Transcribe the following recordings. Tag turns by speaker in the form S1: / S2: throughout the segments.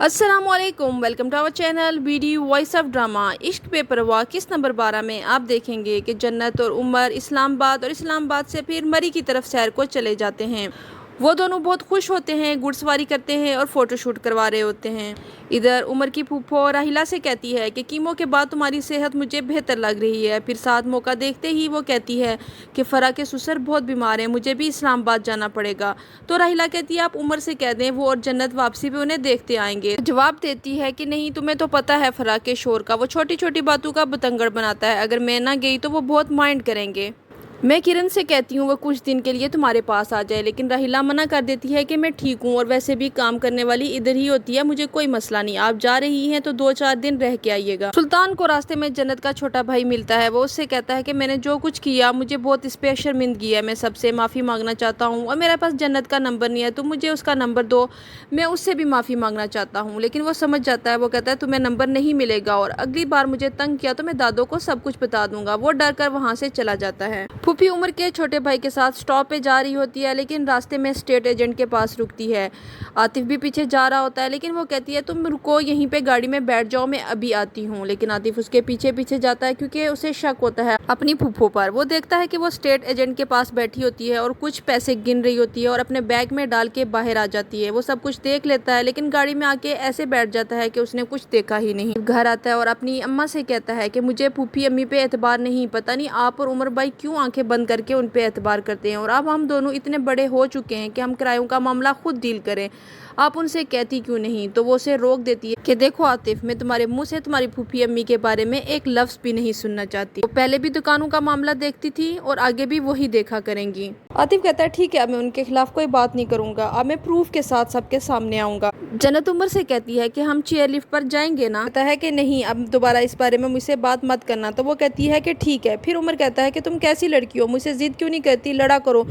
S1: अस्सलाम वालेकुम, welcome to our channel BD voice of drama. Ishq Pe परवाह किस नंबर 12 में आप देखेंगे कि जन्नत और उमर इस्लामाबाद और इस्लामाबाद से फिर मरी की तरफ सैर को चले जाते हैं। वो दोनों बहुत खुश होते हैं, घुड़सवारी करते हैं और फ़ोटो शूट करवा रहे होते हैं। इधर उमर की फूफो राहिला से कहती है कि कीमो के बाद तुम्हारी सेहत मुझे बेहतर लग रही है। फिर साथ मौका देखते ही वो कहती है कि फ़रा के ससुर बहुत बीमार हैं, मुझे भी इस्लामाबाद जाना पड़ेगा। तो राहिला कहती है आप उमर से कह दें, वो और जन्नत वापसी पे उन्हें देखते आएंगे। जवाब देती है कि नहीं, तुम्हें तो पता है फ़रा के शोर का, वो छोटी छोटी बातों का बतंगड़ बनाता है। अगर मैं ना गई तो वो बहुत माइंड करेंगे। मैं किरण से कहती हूँ वो कुछ दिन के लिए तुम्हारे पास आ जाए, लेकिन राहिला मना कर देती है कि मैं ठीक हूँ और वैसे भी काम करने वाली इधर ही होती है, मुझे कोई मसला नहीं। आप जा रही हैं तो 2-4 दिन रह के आइएगा। सुल्तान को रास्ते में जन्नत का छोटा भाई मिलता है। वो उससे कहता है कि मैंने जो कुछ किया मुझे बहुत इस पे शर्मिंदगी है, मैं सबसे माफ़ी मांगना चाहता हूँ और मेरे पास जन्नत का नंबर नहीं है, तुम मुझे उसका नंबर दो, मैं उससे भी माफ़ी मांगना चाहता हूँ। लेकिन वो समझ जाता है, वो कहता है तुम्हें नंबर नहीं मिलेगा और अगली बार मुझे तंग किया तो मैं दादो को सब कुछ बता दूंगा। वो डर कर वहाँ से चला जाता है। फूफी उमर के छोटे भाई के साथ स्टॉप पे जा रही होती है, लेकिन रास्ते में स्टेट एजेंट के पास रुकती है। आतिफ भी पीछे जा रहा होता है, लेकिन वो कहती है तुम रुको यहीं पे, गाड़ी में बैठ जाओ, मैं अभी आती हूँ। लेकिन आतिफ उसके पीछे पीछे जाता है क्योंकि उसे शक होता है अपनी फूफो पर। वो देखता है कि वो स्टेट एजेंट के पास बैठी होती है और कुछ पैसे गिन रही होती है और अपने बैग में डाल के बाहर आ जाती है। वो सब कुछ देख लेता है, लेकिन गाड़ी में आके ऐसे बैठ जाता है कि उसने कुछ देखा ही नहीं। घर आता है और अपनी अम्मा से कहता है कि मुझे फूफी अम्मी पे एतबार नहीं, पता नहीं आप और उमर भाई क्यों आंखें बंद करके उन पे एतबार करते हैं, और अब हम दोनों इतने बड़े हो चुके हैं कि हम किरायों का मामला खुद डील करें, आप उनसे कहती क्यों नहीं। तो वो उसे रोक देती है कि देखो आतिफ, मैं तुम्हारे मुंह से तुम्हारी फूफी अम्मी के बारे में एक लफ्ज भी नहीं सुनना चाहती। वो पहले भी दुकानों का मामला देखती थी और आगे भी वही देखा करेंगी। आतिफ कहता है ठीक है, अब मैं उनके खिलाफ कोई बात नहीं करूंगा, अब मैं प्रूफ के साथ सबके सामने आऊंगा। जन्नत उमर से कहती है कि हम चेयर लिफ्ट पर जाएंगे ना। कहता है कि नहीं, अब दोबारा इस बारे में मुझसे बात मत करना। तो वो कहती है कि ठीक है। फिर उमर कहता है कि तुम कैसी लड़की हो, मुझसे जिद क्यों नहीं करती, लड़ा करो,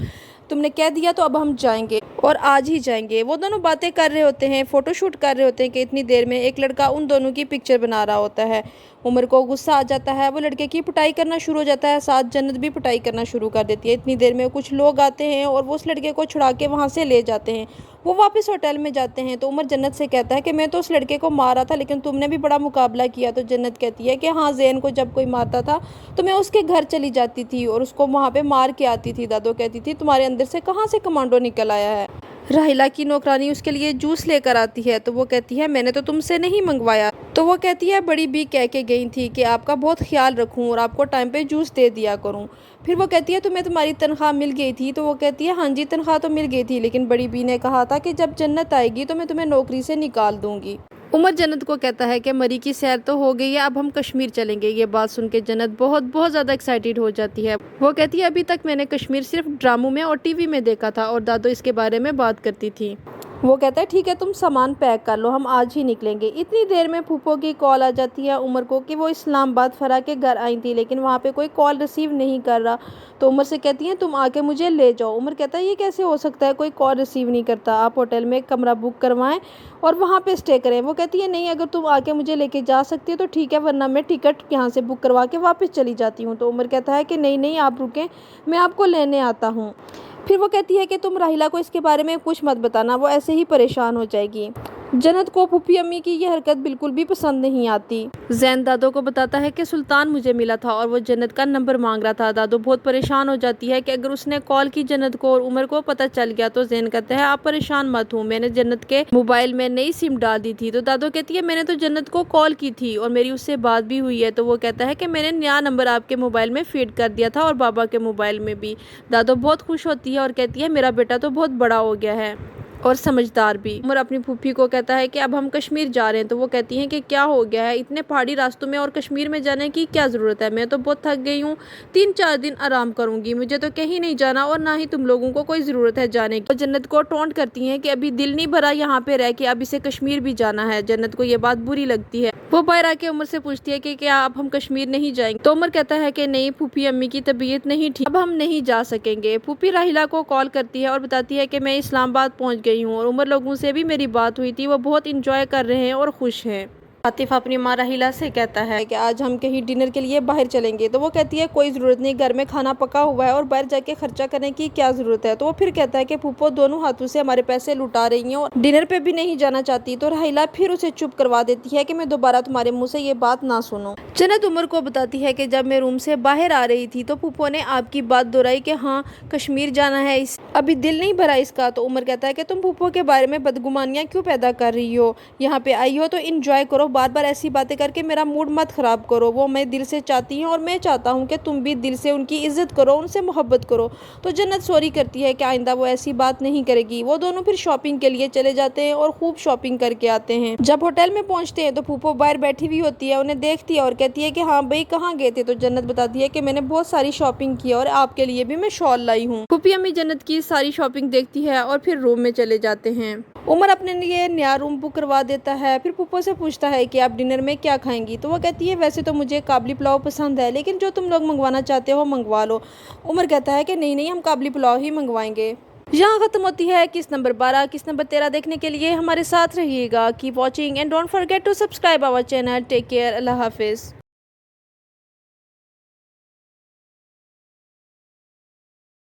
S1: तुमने कह दिया तो अब हम जाएंगे और आज ही जाएंगे। वो दोनों बातें कर रहे होते हैं, फोटो शूट कर रहे होते हैं कि इतनी देर में एक लड़का उन दोनों की पिक्चर बना रहा होता है। उमर को गुस्सा आ जाता है, वो लड़के की पिटाई करना शुरू हो जाता है, साथ जन्नत भी पिटाई करना शुरू कर देती है। इतनी देर में कुछ लोग आते हैं और वो उस लड़के को छुड़ा के वहाँ से ले जाते हैं। वो वापस होटल में जाते हैं तो उमर जन्नत से कहता है कि मैं तो उस लड़के को मारा था, लेकिन तुमने भी बड़ा मुकाबला किया। तो जन्नत कहती है कि हाँ, ज़ैन को जब कोई मारता था तो मैं उसके घर चली जाती थी और उसको वहाँ पे मार के आती थी। दादो कहती थी तुम्हारे अंदर से कहाँ से कमांडो निकल आया है। राहिला की नौकरानी उसके लिए जूस लेकर आती है तो वो कहती है मैंने तो तुमसे नहीं मंगवाया। तो वो कहती है बड़ी बी कह के गई थी कि आपका बहुत ख्याल रखूं और आपको टाइम पे जूस दे दिया करूं। फिर वो कहती है तुम्हें तुम्हारी तनख्वाह मिल गई थी। तो वो कहती है हाँ जी, तनख्वाह तो मिल गई थी, लेकिन बड़ी बी ने कहा था कि जब जन्नत आएगी तो मैं तुम्हें नौकरी से निकाल दूंगी। उमर जन्नत को कहता है कि मरी की सैर तो हो गई है, अब हम कश्मीर चलेंगे। ये बात सुन के जन्नत बहुत बहुत ज़्यादा एक्साइटेड हो जाती है। वो कहती है अभी तक मैंने कश्मीर सिर्फ ड्रामों में और टीवी में देखा था और दादो इसके बारे में बात करती थी। वो कहता है ठीक है, तुम सामान पैक कर लो, हम आज ही निकलेंगे। इतनी देर में फूफो की कॉल आ जाती है उमर को कि वो इस्लामाबाद फ़रा के घर आई थी, लेकिन वहाँ पे कोई कॉल रिसीव नहीं कर रहा। तो उमर से कहती हैं तुम आके मुझे ले जाओ। उमर कहता है ये कैसे हो सकता है, कोई कॉल रिसीव नहीं करता, आप होटल में कमरा बुक करवाएं और वहाँ पे स्टे करें। वो कहती है नहीं, अगर तुम आके मुझे लेके जा सकती हो तो ठीक है, वरना मैं टिकट यहाँ से बुक करवा के वापस चली जाती हूँ। तो उमर कहता है कि नहीं नहीं, आप रुकें, मैं आपको लेने आता हूँ। फिर वो कहती है कि तुम राहिला को इसके बारे में कुछ मत बताना, वो ऐसे ही परेशान हो जाएगी। जन्नत को फूफी अम्मी की ये हरकत बिल्कुल भी पसंद नहीं आती। ज़ैन दादो को बताता है कि सुल्तान मुझे मिला था और वो जन्नत का नंबर मांग रहा था। दादो बहुत परेशान हो जाती है कि अगर उसने कॉल की जन्नत को और उमर को पता चल गया तो ज़ैन कहता है आप परेशान मत हो, मैंने जन्नत के मोबाइल में नई सिम डाल दी थी। तो दादो कहती है मैंने तो जन्नत को कॉल की थी और मेरी उससे बात भी हुई है। तो वो कहता है कि मैंने नया नंबर आपके मोबाइल में फीड कर दिया था और बाबा के मोबाइल में भी। दादो बहुत खुश होती है और कहती है मेरा बेटा तो बहुत बड़ा हो गया है और समझदार भी। उमर अपनी फूफी को कहता है कि अब हम कश्मीर जा रहे हैं। तो वो कहती हैं कि क्या हो गया है, इतने पहाड़ी रास्तों में और कश्मीर में जाने की क्या ज़रूरत है, मैं तो बहुत थक गई हूँ, 3-4 दिन आराम करूँगी, मुझे तो कहीं नहीं जाना और ना ही तुम लोगों को कोई ज़रूरत है जाने की। जन्नत को टोंट करती हैं कि अभी दिल नहीं भरा यहाँ पे रह के, अब इसे कश्मीर भी जाना है। जन्नत को ये बात बुरी लगती है। वो बाहर आके उमर से पूछती है कि क्या अब हम कश्मीर नहीं जाएंगे। तो उमर कहता है कि नहीं, फूफी अम्मी की तबीयत नहीं ठीक, अब हम नहीं जा सकेंगे। फूफी राहिला को कॉल करती है और बताती है कि मैं इस्लामाबाद पहुँच गई हूँ और उमर लोगों से भी मेरी बात हुई थी, वो बहुत इंजॉय कर रहे हैं और खुश हैं। आतिफ अपनी माँ राहिला से कहता है कि आज हम कहीं डिनर के लिए बाहर चलेंगे। तो वो कहती है कोई ज़रूरत नहीं, घर में खाना पका हुआ है और बाहर जाके खर्चा करने की क्या ज़रूरत है। तो वो फिर कहता है कि फूफो दोनों हाथों से हमारे पैसे लुटा रही हैं और डिनर पे भी नहीं जाना चाहती। तो राहिला फिर उसे चुप करवा देती है कि मैं दोबारा तुम्हारे मुँह से ये बात ना सुनूं। जन्नत उमर को बताती है कि जब मैं रूम से बाहर आ रही थी तो फूफो ने आपकी बात दोहराई कि हाँ कश्मीर जाना है, अभी दिल नहीं भरा इसका। तो उमर कहता है कि तुम फूफो के बारे में बदगुमानियाँ क्यों पैदा कर रही हो, यहाँ पे आई हो तो इंजॉय करो, बार बार ऐसी बातें करके मेरा मूड मत ख़राब करो। वो मैं दिल से चाहती हैं और मैं चाहता हूँ कि तुम भी दिल से उनकी इज़्ज़त करो, उनसे मोहब्बत करो। तो जन्नत सॉरी करती है कि आइंदा वो ऐसी बात नहीं करेगी। वो दोनों फिर शॉपिंग के लिए चले जाते हैं और खूब शॉपिंग करके आते हैं। जब होटल में पहुँचते हैं तो फूफो बाहर बैठी हुई होती है, उन्हें देखती है और कहती है कि हाँ भाई कहाँ गए थे। तो जन्नत बताती है कि मैंने बहुत सारी शॉपिंग की और आपके लिए भी मैं शॉल लाई हूँ। फूफी अम्मी जन्नत की सारी शॉपिंग देखती है और फिर रूम में चले जाते हैं। उमर अपने लिए नया रूम बुक करवा देता है। फिर फूफो से पूछता है कि आप डिनर में क्या खाएंगी। तो वो कहती है वैसे तो मुझे काबली पुलाव पसंद है, लेकिन जो तुम लोग मंगवाना चाहते हो मंगवा लो। उमर कहता है कि नहीं नहीं, हम काबली पुलाव ही मंगवाएंगे। यहाँ खत्म होती है किस नंबर 12। किस नंबर 13 देखने के लिए हमारे साथ रहिएगा। Keep watching and don't forget to subscribe our channel. Take care, अल्लाह हाफिज़।